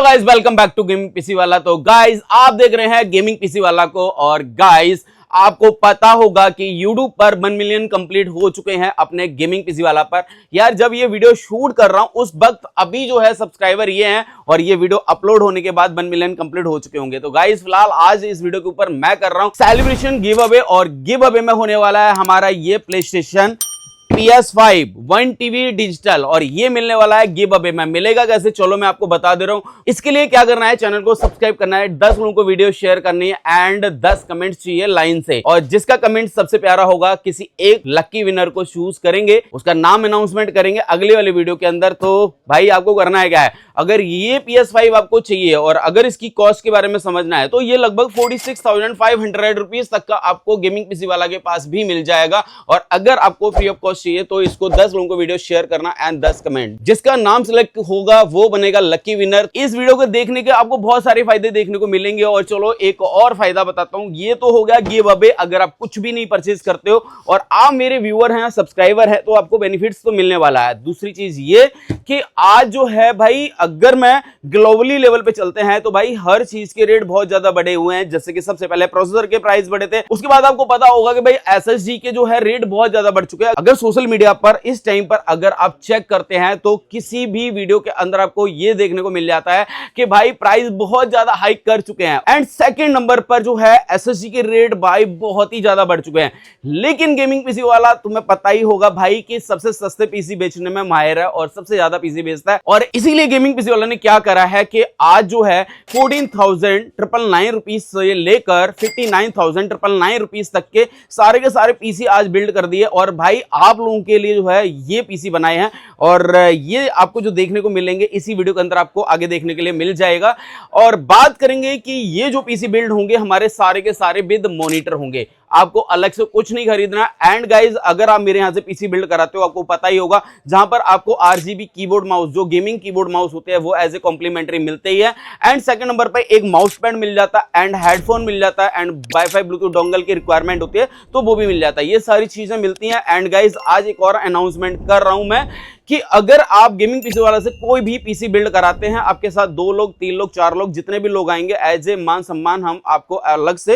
Guys, welcome back to gaming PC वाला। तो guys, आप देख रहे हैं गेमिंग पीसी वाला को। और गाइस, आपको पता होगा कि YouTube पर 1 मिलियन कंप्लीट हो चुके हैं अपने गेमिंग पीसी वाला पर। यार, जब ये वीडियो शूट कर रहा हूं उस वक्त अभी जो है सब्सक्राइबर ये हैं और ये वीडियो अपलोड होने के बाद 1 मिलियन कंप्लीट हो चुके होंगे। तो गाइस, फिलहाल आज इस वीडियो के ऊपर मैं कर रहा हूं सेलिब्रेशन गिव अवे। और गिव अवे में होने वाला है हमारा ये PlayStation PS5 1 टीवी डिजिटल। और ये मिलने वाला है गिव अवे में। मिलेगा कैसे, चलो मैं आपको बता दे रहा हूं। इसके लिए क्या करना है, चैनल को सब्सक्राइब करना है, 10 लोगों को वीडियो शेयर करनी है एंड 10 कमेंट्स चाहिए लाइन से। और जिसका कमेंट सबसे प्यारा होगा, किसी एक लकी विनर को चूज करेंगे, उसका नाम अनाउंसमेंट करेंगे अगले वाले वीडियो के अंदर। तो भाई, आपको करना है क्या है, अगर ये PS5 आपको चाहिए और अगर इसकी कॉस्ट के बारे में समझना है तो ये लगभग 46,500 रुपीज तक का आपको गेमिंग पीसी वाला के पास भी मिल जाएगा। और अगर आपको फ्री ऑफ कॉस्ट चाहिए तो इसको 10 लोगों को वीडियो शेयर करना एंड 10 कमेंट। जिसका नाम सिलेक्ट होगा वो बनेगा लकी विनर। इस वीडियो को देखने के आपको बहुत सारे फायदे देखने को मिलेंगे। और चलो एक और फायदा बताता हूं। ये तो हो गया गिव अवे, अगर आप कुछ भी नहीं परचेज करते हो और आप मेरे व्यूअर हैं, सब्सक्राइबर हैं, तो आपको बेनिफिट्स तो मिलने वाला है। दूसरी चीज ये कि आज जो है भाई, अगर मैं ग्लोबली लेवल पे चलते हैं तो भाई हर चीज के रेट बहुत ज्यादा बढ़े हुए हैं। जैसे कि सबसे पहले प्रोसेसर के प्राइस बढ़े थे, उसके बाद आपको पता होगा कि भाई SSD के जो है रेट बहुत ज्यादा बढ़ चुके हैं। अगर सोशल मीडिया पर इस टाइम पर अगर आप चेक करते हैं तो किसी भी वीडियो के अंदर आपको यह देखने को मिल जाता है कि भाई प्राइस बहुत ज्यादा हाइक कर चुके हैं। एंड सेकंड नंबर पर जो है SSD के रेट भाई बहुत ही ज्यादा बढ़ चुके हैं। लेकिन गेमिंग पीसी वाला, तुम्हें पता ही होगा भाई कि सबसे सस्ते पीसी बेचने में माहिर है और सबसे ज्यादा पीसी बेचता है। और इसीलिए गेमिंग पीसी वाला ने क्या करा है कि आज जो है 14,999 रुपीज से लेकर 59,999 रुपीज तक के सारे पीसी आज बिल्ड कर दिए। और भाई, आप लोगों के लिए जो है ये पीसी बनाए हैं और ये आपको जो देखने को मिलेंगे इसी वीडियो के अंदर आपको आगे देखने के लिए मिल जाएगा। और बात करेंगे कि ये जो पीसी बिल्ड होंगे हमारे सारे के सारे विद मॉनिटर होंगे, आपको अलग से कुछ नहीं खरीदना। एंड गाइज, अगर आप मेरे यहां से पीसी बिल्ड कराते हो, आपको पता ही होगा, जहां पर आपको RGB कीबोर्ड माउस, जो गेमिंग कीबोर्ड माउस होते हैं, वो एज ए कॉम्प्लीमेंट्री मिलते ही है। एंड सेकंड नंबर पर एक माउस पैड मिल जाता है एंड हेडफोन मिल जाता है एंड वाईफाई ब्लूटूथ डोंगल की रिक्वायरमेंट होती है तो वो भी मिल जाता है। ये सारी चीजें मिलती हैं। एंड गाइज, आज एक और अनाउंसमेंट कर रहा हूं मैं कि अगर आप गेमिंग पीसी वाला से कोई भी पीसी बिल्ड कराते हैं, आपके साथ 2 लोग 3 लोग 4 लोग जितने भी लोग आएंगे, एज ए मान सम्मान हम आपको अलग से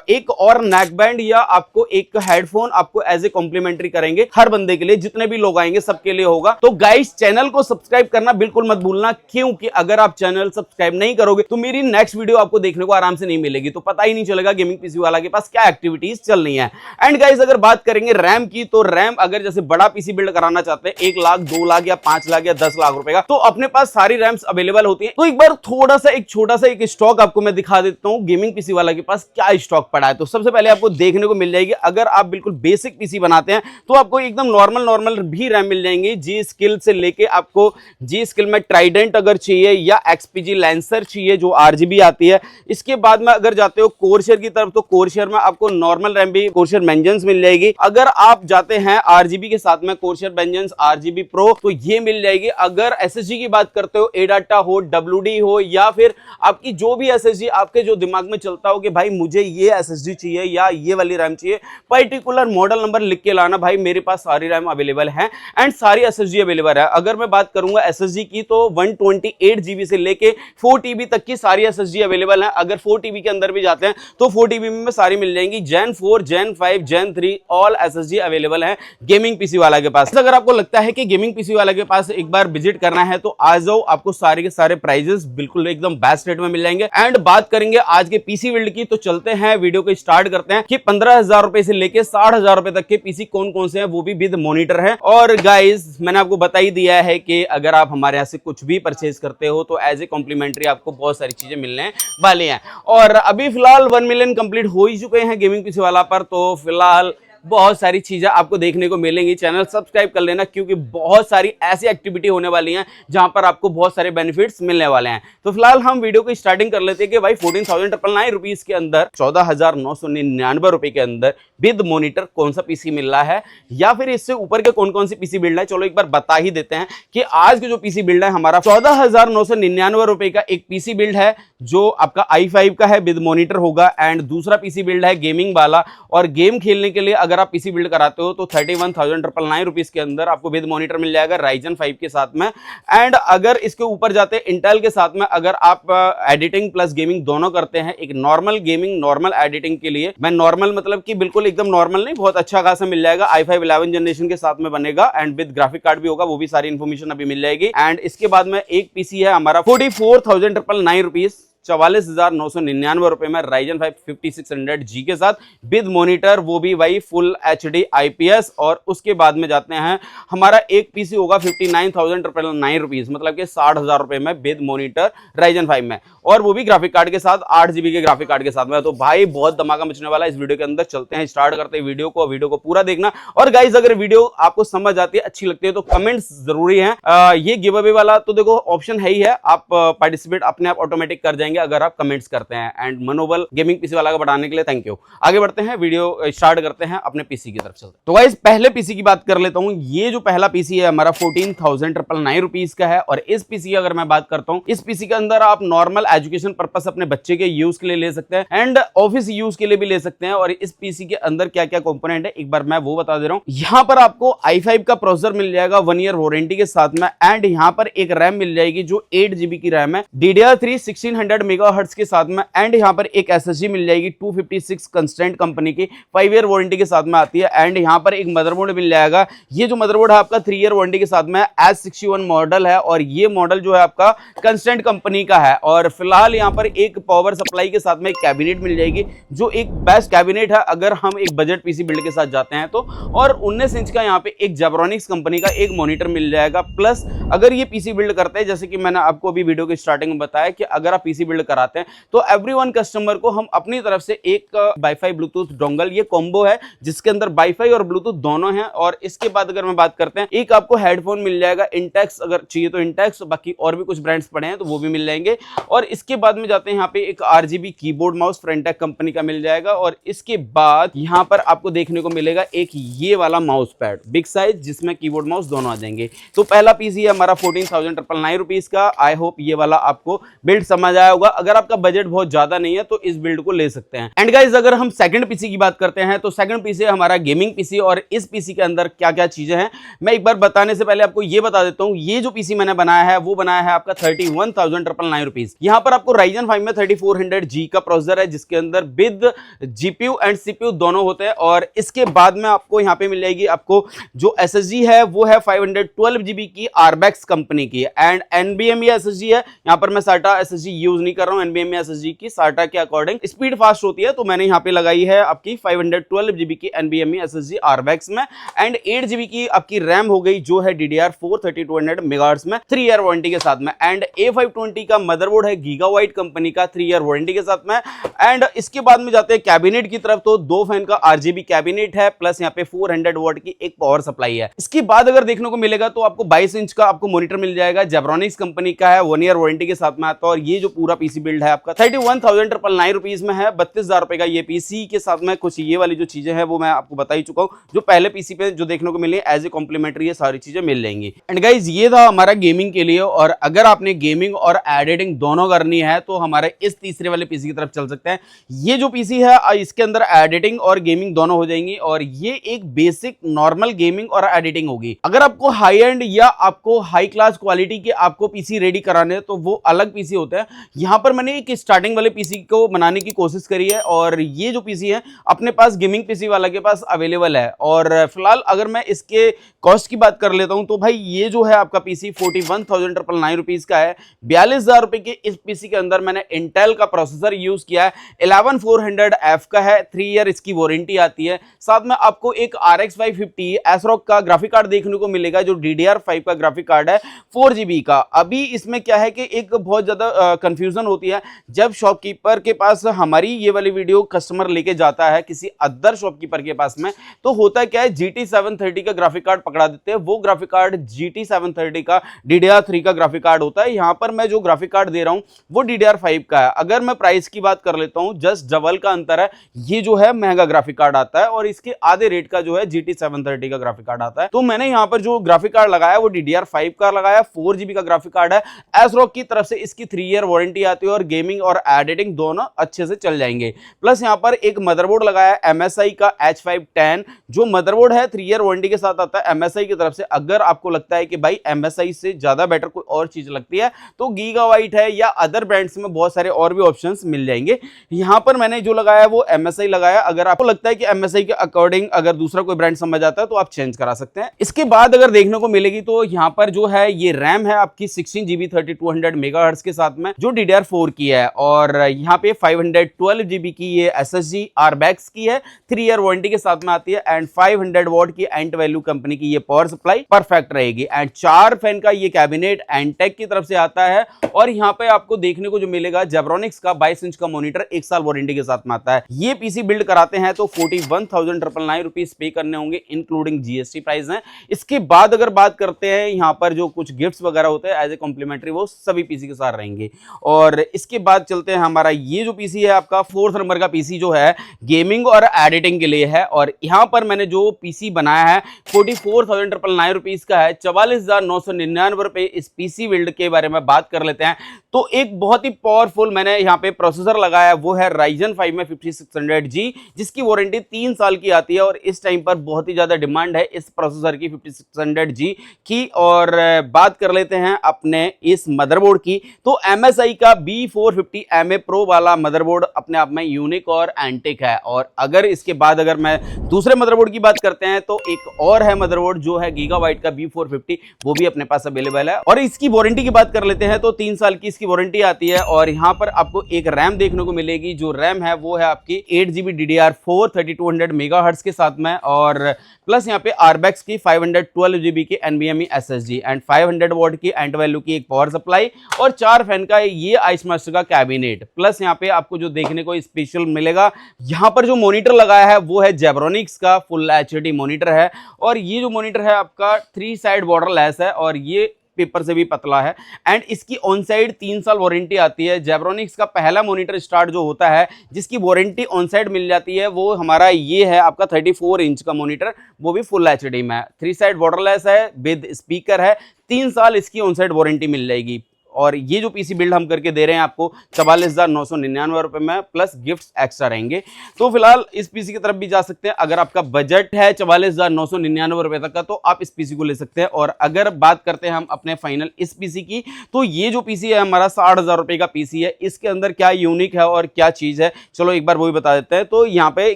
एक और नेक बैंड या आपको एक हेडफोन आपको एज ए कॉम्प्लीमेंट्री करेंगे हर बंदे के लिए। जितने भी लोग आएंगे सबके लिए होगा। तो गाइस, चैनल को सब्सक्राइब करना बिल्कुल मत भूलना, क्योंकि अगर आप चैनल सब्सक्राइब नहीं करोगे तो मेरी नेक्स्ट वीडियो आपको देखने को आराम से नहीं मिलेगी। तो पता ही नहीं चलेगा गेमिंग पीसी वाला के पास क्या एक्टिविटीज चल रही है। एंड गाइस, अगर बात करेंगे रैम की, तो रैम अगर जैसे बड़ा पीसी बिल्ड कराना चाहते हैं 1 लाख 2 लाख या 5 लाख या 10 लाख रुपए का, तो अपने पास सारी रैम्स अवेलेबल होती है। तो एक बार थोड़ा सा एक छोटा सा एक स्टॉक आपको मैं दिखा देता हूं गेमिंग पीसी वाला के पास क्या स्टॉक पड़ा है। तो सबसे पहले आपको देखने को मिल जाएगी, अगर आप बिल्कुल बेसिक पीसी बनाते हैं तो आपको एकदम नॉर्मल भी रैम मिल जाएंगे। जी स्किल से लेके आपको जी स्किल में ट्राइडेंट अगर चाहिए या XPG लैंसर चाहिए जो RGB आती है। इसके बाद में अगर जाते हो कोरशेयर की तरफ, तो कोरशेयर में आपको नॉर्मल रैम भी कोरशेयर वेंजेंस मिल जाएगी। अगर आप जाते हैं RGB के साथ में कोरशेयर वेंजेंस RGB प्रो, तो ये मिल जाएगी। अगर SSD की बात करते हो, ADATA हो, WD हो, या फिर आपकी जो भी SSD आपके जो दिमाग में चलता हो कि भाई मुझे ये SSD चाहिए या ये वाली रैम चाहिए, पर्टिकुलर मॉडल नंबर लिख के लाना। भाई, मेरे पास सारी रैम अवेलेबल है एंड सारी SSD अवेलेबल है। अगर मैं बात करूंगा SSD की, तो 128 GB से लेके 4 TB तक की सारी SSD अवेलेबल है। अगर 4 TB के अंदर भी जाते हैं तो 4 TB में सारी मिल जाएंगी। Gen 4, Gen 5, Gen 3 all SSD available है गेमिंग पीसी वाला के पास। अगर आपको लगता है कि गेमिंग पीसी वाला के पास एक बार विजिट करना है तो आ जाओ, आपको सारे के सारे प्राइजेस बिल्कुल एकदम बेस्ट रेट में मिल जाएंगे। एंड बात करेंगे आज के पीसी बिल्ड की, तो चलते हैं वीडियो को स्टार्ट करते हैं कि 15,000 रुपए से लेके 60,000 रुपए तक के पीसी कौन कौन से हैं, वो भी विद मॉनिटर है। और गाइस, मैंने आपको बता ही दिया है कि अगर आप हमारे यहाँ से कुछ भी परचेज करते हो तो एज ए कॉम्प्लीमेंट्री आपको बहुत सारी चीजें मिलने वाली हैं। और अभी फिलहाल 1 मिलियन कंप्लीट हो ही चुके हैं गेमिंग पीसी वाला पर, तो फिलहाल बहुत सारी चीजें आपको देखने को मिलेंगी। चैनल सब्सक्राइब कर लेना, क्योंकि बहुत सारी ऐसी एक्टिविटी होने वाली हैं जहां पर आपको बहुत सारे बेनिफिट्स मिलने वाले हैं। तो फिलहाल हम वीडियो को स्टार्टिंग कर लेते हैं कि भाई 14,999 रुपीज के अंदर 14,999 रुपए के अंदर विद मॉनिटर कौन सा पीसी मिल रहा है, या फिर इससे ऊपर के कौन कौन सी पीसी बिल्ड है। चलो एक बार बता ही देते हैं कि आज के जो पीसी बिल्ड है हमारा 14,999 रुपए का एक पीसी बिल्ड है जो आपका i5 का है, विद मॉनिटर होगा। एंड दूसरा पीसी बिल्ड है गेमिंग वाला, और गेम खेलने के लिए अगर अगर आप पीसी बिल्ड कराते हो तो 31,999 रुपीज के अंदर आपको विद मॉनिटर मिल जाएगा Ryzen 5 के साथ में। एंड अगर इसके ऊपर जाते हैं इंटेल के साथ में, अगर आप एडिटिंग प्लस गेमिंग दोनों करते हैं, एक नॉर्मल गेमिंग नॉर्मल एडिटिंग के लिए, मैं नॉर्मल मतलब कि बिल्कुल एकदम नॉर्मल नहीं, बहुत अच्छा खासा मिल जाएगा, i5 11 जनरेशन के साथ में बनेगा एंड विद ग्राफिक कार्ड भी होगा, वो भी सारी इंफॉर्मेशन अभी मिल जाएगी। एंड इसके बाद में एक पीसी है हमारा 44,999 रुपीज, 44,999 रुपए में Ryzen 5 5600G के साथ विद मॉनिटर, वो भी भाई फुल HD IPS। और उसके बाद में जाते हैं हमारा एक पीसी होगा 59,999 रुपीज, मतलब कि 60,000 रुपए में विद मॉनिटर Ryzen 5 में, और वो भी ग्राफिक कार्ड के साथ 8GB के ग्राफिक कार्ड के साथ में। तो भाई बहुत धमाका मचने वाला है इस वीडियो के अंदर। चलते हैं, स्टार्ट करते हैं वीडियो को पूरा देखना। और गाइज अगर वीडियो आपको समझ आती है, अच्छी लगती है, तो कमेंट्स जरूरी है। ये गिव अवे वाला तो देखो ऑप्शन है ही है, आप पार्टिसिपेट अपने आप ऑटोमेटिक कर जाएंगे अगर आप कमेंट्स करते हैं। एंड मनोबल गेमिंग पीसी वाला का बढ़ाने के लिए थैंक यू। आगे बढ़ते हैं, वीडियो स्टार्ट करते हैं, अपने पीसी की तरफ चलते हैं। तो गाइस पहले पीसी की बात कर लेता हूं। ये जो पहला पीसी है हमारा 14,999 रुपीज का है। और इस पीसी की अगर मैं बात करता हूं, इस पीसी के अंदर आप नॉर्मल एजुकेशन पर्पस अपने बच्चे के यूज के लिए ले सकते हैं एंड ऑफिस यूज के लिए भी ले सकते हैं। और इस पीसी के अंदर क्या क्या कंपोनेंट है एक बार मैं वो बता दे रहा हूं। यहां पर आपको i5 का प्रोसेसर मिल जाएगा 1 ईयर वारंटी के साथ में। एंड यहां पर एक रैम मिल जाएगी जो 8GB की रैम है, DDR3 1600 मेगाहर्ट्ज के साथ में। एंड यहां पर एक SSD मिल जाएगी 256 कंस्टेंट कंपनी की, 5 ईयर वारंटी के साथ में आती है। एंड यहां पर एक मदरबोर्ड मिल जाएगा। ये जो मदरबोर्ड है आपका 3 ईयर वारंटी के साथ में S61 मॉडल है, और ये मॉडल जो है आपका कंस्टेंट कंपनी का है। और फिलहाल यहां पर एक पावर सप्लाई के साथ में एक कैबिनेट मिल जाएगी, जो एक बेस्ट कैबिनेट है अगर हम एक बजट पीसी बिल्ड के साथ जाते हैं तो। और 19 इंच का यहां पे एक जेब्रॉनिक्स कंपनी का एक मॉनिटर मिल जाएगा। प्लस अगर ये पीसी बिल्ड करते हैं, जैसे कि मैंने आपको अभी वीडियो की स्टार्टिंग में बताया कि अगर आप पीसी बिल्ड कराते हैं तो एवरीवन कस्टमर को हम अपनी तरफ से एक वाईफाई ब्लूटूथ डोंगल, ये कॉम्बो है जिसके अंदर वाईफाई और ब्लूटूथ दोनों हैं। और इसके बाद अगर मैं बात करते हैं, एक आपको हेडफोन मिल जाएगा इंटेक्स, अगर चाहिए तो इंटेक्स, बाकी और भी कुछ ब्रांड्स पड़े हैं तो वो भी मिल जाएंगे। और इसके बाद में जाते हैं यहाँ पे एक RGB कीबोर्ड माउस फ्रंटेक कंपनी का मिल जाएगा। और इसके बाद यहाँ पर आपको देखने को मिलेगा एक ये वाला माउस पैड बिग साइज, जिसमें कीबोर्ड माउस दोनों आ जाएंगे। तो पहला पीसी है हमारा 14,999 रुपीज का। आई होप ये वाला आपको बिल्ड समझ आया होगा। अगर आपका बजट बहुत ज्यादा नहीं है तो इस बिल्ड को ले सकते हैं। एंड गाइस अगर हम सेकंड पीसी की बात करते हैं तो सेकंड पीसी है हमारा गेमिंग पीसी। और इस पीसी के अंदर क्या क्या चीजें हैं मैं एक बार बताने से पहले आपको ये बता देता हूं। ये जो पीसी मैंने बनाया है वो बनाया है आपका 31,999 रुपीज। यहां पर आपको Ryzen 5 में 3400G का प्रोसेसर है, जिसके अंदर विद GPU एंड CPU दोनों होते हैं। और इसके बाद में आपको यहां पे मिल जाएगी आपको जो SSD है वो है 512GB की Arbex कंपनी की। एंड NVMe SSD है, यहां पर मैं SATA SSD यूज नहीं कर रहा हूं। NVMe SSD की SATA के अकॉर्डिंग स्पीड फास्ट होती है, तो मैंने यहां पे लगाई है आपकी 512GB की NVMe SSD Arbex में। एंड 8GB की आपकी रैम हो गई जो है DDR4 3200 मेगाहर्ट्ज में, 3 ईयर वारंटी के साथ में। एंड A520 का मदरबोर्ड है गीगाबाइट कंपनी का, 3 ईयर वारंटी के साथ में। एंड इसके बाद में जाते हैं कैबिनेट की तरफ, तो 2 फैन का RGB कैबिनेट है, प्लस यहाँ पे 400 वॉट की एक पावर सप्लाई है। इसके बाद अगर देखने को मिलेगा तो आपको 22 इंच का आपको मॉनिटर मिल जाएगा, जेब्रॉनिक्स कंपनी का है, 1 ईयर वारंटी के साथ में आता है। और ये जो पूरा पीसी बिल्ड है आपका 31,999 रुपीज में है, 32,000 रुपए का ये पीसी के साथ में कुछ ये वाली जो चीजें हैं वो मैं आपको बता ही चुका हूं, जो पहले पीसी पे जो देखने को मिली एज ए कॉम्प्लीमेंट्री, ये सारी चीजें मिल जाएंगी। एंड गाइज ये था हमारा गेमिंग के लिए। और अगर आपने गेमिंग और एडिटिंग दोनों करनी है तो हमारे इस तीसरे वाले पीसी की तरफ चल सकते हैं। ये जो पीसी है इसके अंदर एडिटिंग और गेमिंग दोनों हो जाएंगी। और ये एक बेसिक नॉर्मल गेमिंग और एडिटिंग होगी। अगर आपको हाई एंड या आपको हाई क्लास क्वालिटी के आपको पीसी रेडी कराने तो वो अलग पीसी होते हैं। यहां पर मैंने एक स्टार्टिंग वाले पीसी को बनाने की कोशिश करी है, और ये जो पीसी है अपने पास गेमिंग पीसी वाला के पास अवेलेबल है। और फिलहाल अगर मैं इसके कॉस्ट की बात कर लेता हूं तो भाई ये जो है आपका पीसी 41,999 रुपीज का है। 42,000 रुपए के इस पीसी के अंदर मैंने इंटेल का प्रोसेसर यूज किया है, 11400F का है, 3 ईयर इसकी वारंटी आती है। साथ में आपको एक RX 550 ASRock का ग्राफिक कार्ड देखने को मिलेगा, जो DDR5 का ग्राफिक कार्ड है 4GB का। अभी इसमें क्या है कि एक बहुत ज्यादा कंफ्यूजन होती है, जब शॉपकीपर के पास हमारी ये वाली वीडियो कस्टमर लेके जाता है किसी अदर शॉपकीपर के पास में, तो होता क्या है GT 730 का ग्राफिक कार्ड पकड़ा देते हैं। वो ग्राफिक कार्ड GT 730 का DDR3 का ग्राफिक कार्ड होता है। यहां पर मैं जो ग्राफिक कार्ड दे रहा हूं वो DDR5 का है। अगर मैं प्राइस की बात कर लेता हूं, जस्ट डबल का अंतर है। ये जो है महंगा ग्राफिक कार्ड आता है और इसके आधे रेट का जो है GT 730 का ग्राफिक कार्ड आता है। तो मैंने यहां पर जो ग्राफिक कार्ड लगाया वो DDR5 का लगाया, 4GB का ग्राफिक कार्ड है। ASRock की तरफ से इसकी 3 ईयर वारंटी आती है और गेमिंग और एडिटिंग दोनों अच्छे से चल जाएंगे। प्लस यहाँ पर एक मदरबोर्ड लगाया है MSI का H510, जो मदरबोर्ड है 3 ईयर वारंटी के साथ आता है MSI की तरफ से। अगर आपको लगता है कि भाई MSI से ज्यादा बेटर कोई और चीज लगती है तो गीगाबाइट है या अदर ब्रांड्स में बहुत सारे और भी ऑप्शंस मिल जाएंगे। यहाँ पर मैंने जो लगाया वो MSI लगाया। अगर आपको लगता है कि MSI के अकॉर्डिंग अगर दूसरा कोई ब्रांड समझ आता है तो आप चेंज करा सकते हैं। इसके बाद अगर देखने को मिलेगी तो यहाँ पर जो है ये रैम है आपकी 16GB 3200 मेगाहर्ट्ज के साथ में जो DDR4 की है, और यहाँ पे 512GB की ये SSD RBAX की है, 3 ईयर वारंटी के साथ में आती है, एंड 500 वॉट की एंट वैल्यू कंपनी की ये पावर सप्लाई परफेक्ट रहेगी। एंड 4 फैन का ये कैबिनेट एंटेक की तरफ से आता है। और यहाँ पे आपको देखने को जो मिलेगा जेब्रॉनिक्स का 22 इंच का मॉनिटर 1 साल वारंटी के साथ में आता है। ये पीसी बिल्ड कराते हैं तो 41,999 रुपीज पे करने होंगे इंक्लूडिंग GST प्राइस है। इसके बाद अगर बात करते हैं यहाँ पर जो कुछ गिफ्ट्स वगैरह होते हैं एज ए कॉम्प्लीमेंट्री, वो सभी पीसी के साथ रहेंगे। और इसके बाद चलते हैं, हमारा ये जो पीसी है आपका 4th नंबर का पीसी जो है गेमिंग और एडिटिंग के लिए है। और यहाँ पर मैंने जो पीसी बनाया है 44,999 रुपीज का है, 44,999 रुपए इस पीसी बिल्ड के बारे में बात कर लेते हैं। तो एक बहुत ही पावरफुल मैंने यहाँ पे प्रोसेसर लगाया है, वो है Ryzen 5 में 5600G, जिसकी वारंटी 3 साल की आती है। और इस टाइम पर बहुत ही ज्यादा डिमांड है इस प्रोसेसर की 5600G की। और बात कर लेते हैं अपने इस मदरबोर्ड की, तो MSI का B450MA Pro वाला मदरबोर्ड अपने आप में यूनिक और एंटिक है। और अगर इसके बाद अगर मैं दूसरे मदरबोर्ड की बात करते हैं तो एक और है मदरबोर्ड जो है गीगाबाइट का B450, वो भी अपने पास अवेलेबल है। और इसकी वारंटी की बात कर लेते हैं तो 3 साल की इसकी वारंटी आती है। और यहाँ पर आपको एक रैम देखने को मिलेगी, जो रैम है वो है आपकी 8GB DDR4 3200 मेगाहर्ट्ज के साथ में। और प्लस यहाँ पे RBAX की 512GB की NVMe SSD एंड 500 वॉट की एंट वैल्यू की एक पावर सप्लाई और 4 फैन का ये आइस मास्टर का कैबिनेट। प्लस यहाँ पे आपको जो देखने को स्पेशल मिलेगा, यहाँ पर जो मॉनिटर लगाया है वो है जेब्रॉनिक्स का फुल HD मॉनिटर है। और ये जो मॉनिटर है आपका 3 साइड बॉर्डर लेस है और ये पेपर से भी पतला है। एंड इसकी ऑन साइड 3 साल वारंटी आती है। जेब्रॉनिक्स का पहला मॉनिटर स्टार्ट जो होता है जिसकी वारंटी ऑन साइड मिल जाती है, वो हमारा ये है आपका 34 इंच का मॉनिटर, वो भी फुल HD में है, 3 साइड बॉर्डरलेस है, विद स्पीकर है, 3 साल इसकी ऑन साइड वारंटी मिल जाएगी। और ये जो पीसी बिल्ड हम करके दे रहे हैं आपको 44,999 रुपए में, प्लस गिफ्ट्स एक्स्ट्रा रहेंगे। तो फिलहाल इस पीसी की तरफ भी जा सकते हैं। अगर आपका बजट है 44,999 रुपए तक का तो आप इस पीसी को ले सकते हैं। और अगर बात करते हैं हम अपने फाइनल इस पीसी की, तो ये जो पीसी है हमारा 60,000 रुपए का पीसी है। इसके अंदर क्या यूनिक है और क्या चीज है, चलो एक बार वो भी बता देते हैं। तो यहाँ पे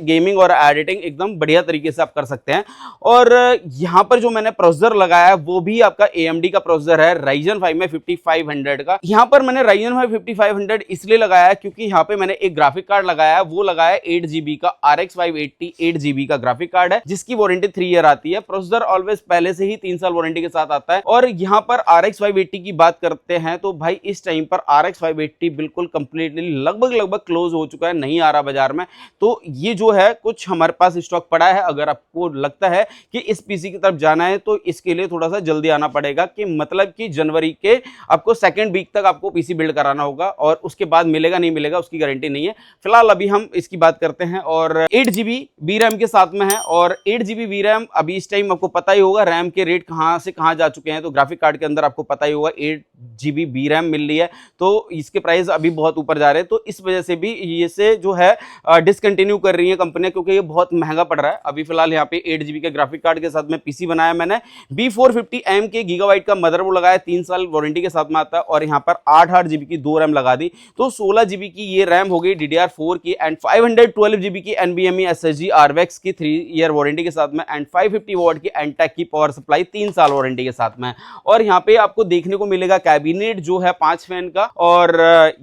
गेमिंग और एडिटिंग एकदम बढ़िया तरीके से आप कर सकते हैं। और यहाँ पर जो मैंने प्रोसेसर लगाया है वो भी आपका AMD का प्रोसेसर है, Ryzen 5 में 5500 का। यहाँ पर मैंने Ryzen 5 5500 इसलिए लगाया है क्योंकि यहाँ पे मैंने एक ग्राफिक कार्ड लगाया है, वो लगाया है 8GB का RX 580 8GB का ग्राफिक कार्ड है, जिसकी वारंटी 3 ईयर आती है। प्रोसेसर ऑलवेज पहले से ही 3 साल वारंटी के साथ आता है। और यहाँ पर RX 580 की बात करते हैं तो भाई इस टाइम पर RX 580 बिल्कुल कंप्लीटली लगभग क्लोज हो चुका है, नहीं आ रहा बाजार में। तो ये जो है कुछ हमारे पास स्टॉक पड़ा है। अगर आपको लगता है कि इस पीसी की तरफ जाना है तो इसके लिए थोड़ा सा जल्दी आना पड़ेगा, कि मतलब कि जनवरी के आपको सेकंड वीक तक आपको पीसी बिल्ड कराना होगा, और उसके बाद मिलेगा नहीं मिलेगा उसकी गारंटी नहीं है। फिलहाल अभी हम इसकी बात करते हैं। और 8GB VRAM के साथ में है। और 8GB VRAM अभी इस टाइम आपको पता ही होगा रैम के रेट कहां से कहां जा चुके हैं, तो ग्राफिक कार्ड के अंदर आपको पता ही होगा 8GB VRAM मिल रही है, तो इसके प्राइस अभी बहुत ऊपर जा रहे हैं। तो इस वजह से भी ये से जो है डिसकंटिन्यू कर रही है कंपनियां, क्योंकि ये बहुत महंगा पड़ रहा है। अभी फिलहाल यहाँ पे 8GB के ग्राफिक कार्ड के साथ में पीसी बनाया मैंने। B450M के गीगाबाइट का मदरबोर्ड लगाया, 3 साल वारंटी के साथ में आता है। और यहाँ पर 8GB की 2 रैम लगा दी, तो 16GB की ये रैम हो गई DDR4 की, एंड 512GB की NVMe SSD RBAX की 3 ईयर वारंटी के साथ में, एंड 550 वॉट की एंटेक की पावर सप्लाई 3 साल वारंटी के साथ में। और यहाँ पे आपको देखने को मिलेगा कैबिनेट जो है 5 फैन का, और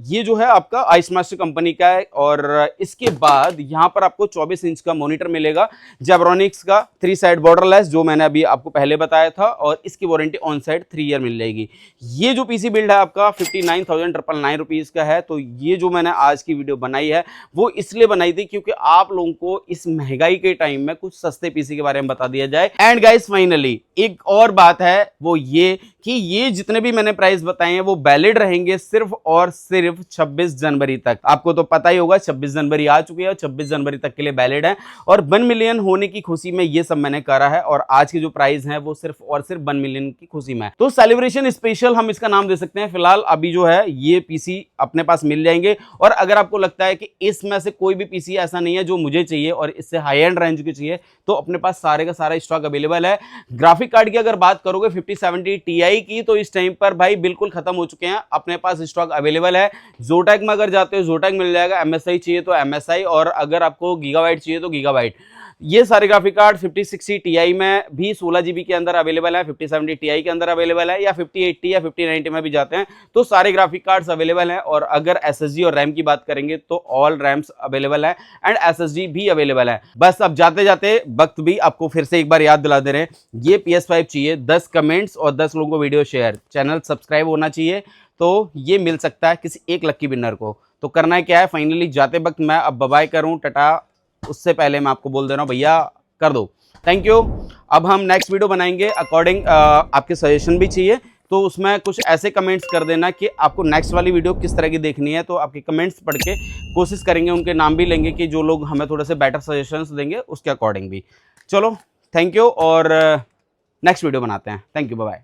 ये जो है आपका आइस मास्टर कंपनी का है। और इसके बाद यहाँ पर आपको 24 इंच का मॉनिटर मिलेगा जेब्रॉनिक्स का 3 साइड बॉर्डरलेस, जो मैंने अभी आपको पहले बताया था, और इसकी वारंटी ऑन साइड 3 ईयर मिल जाएगी। ये जो पीसी बिल्ड है आपका 59,999 रुपीज का है। तो ये जो मैंने आज की वीडियो बनाई है वो इसलिए बनाई थी क्योंकि आप लोगों को इस महंगाई के टाइम में कुछ सस्ते पीसी के बारे में बता दिया जाए। एंड गाइस फाइनली एक और बात है, वो ये कि ये जितने भी मैंने प्राइस बताए हैं वो वैलिड रहेंगे सिर्फ और सिर्फ 26 जनवरी तक। आपको तो पता ही होगा 26 जनवरी आ चुकी है और 26 जनवरी तक के लिए वैलिड है और 1 मिलियन होने की खुशी में ये सब मैंने करा है और आज की जो प्राइस है वो सिर्फ और सिर्फ 1 मिलियन की खुशी में है। तो सेलिब्रेशन स्पेशल हम इसका नाम दे सकते हैं। फिलहाल अभी जो है ये पीसी अपने पास मिल जाएंगे और अगर आपको लगता है कि इसमें से कोई भी पीसी ऐसा नहीं है जो मुझे चाहिए और इससे हाई एंड रेंज के चाहिए तो अपने पास सारे का सारा स्टॉक अवेलेबल है। ग्राफिक कार्ड की अगर बात करोगे 5070 Ti की तो इस टाइम पर भाई बिल्कुल खत्म हो चुके हैं, अपने पास स्टॉक अवेलेबल है। जोटैक में अगर जाते हो जोटैक मिल जाएगा, MSI चाहिए तो MSI और अगर आपको गीगाबाइट चाहिए तो गीगाबाइट। ये सारे ग्राफिक कार्ड 5060 Ti में भी 16 GB के अंदर अवेलेबल है, 5070 Ti के अंदर अवेलेबल है या 5080 या 5090 में भी जाते हैं तो सारे ग्राफिक कार्ड्स अवेलेबल हैं। और अगर SSD और रैम की बात करेंगे तो ऑल रैम्स अवेलेबल है एंड SSD भी अवेलेबल है। बस अब जाते जाते वक्त भी आपको फिर से एक बार याद दिला दे रहे हैं, ये PS5 चाहिए 10 कमेंट्स और 10 लोगों को वीडियो शेयर, चैनल सब्सक्राइब होना चाहिए तो ये मिल सकता है किसी एक लक्की विनर को। तो करना है क्या है, फाइनली जाते वक्त मैं अब बाय करूं टाटा, उससे पहले मैं आपको बोल दे रहा हूं भैया कर दो, थैंक यू। अब हम नेक्स्ट वीडियो बनाएंगे अकॉर्डिंग आपके सजेशन भी चाहिए तो उसमें कुछ ऐसे कमेंट्स कर देना कि आपको नेक्स्ट वाली वीडियो किस तरह की देखनी है, तो आपके कमेंट्स पढ़ के कोशिश करेंगे, उनके नाम भी लेंगे कि जो लोग हमें थोड़े से बेटर सजेशंस देंगे उसके अकॉर्डिंग भी। चलो थैंक यू और नेक्स्ट वीडियो बनाते हैं। Thank you, bye bye.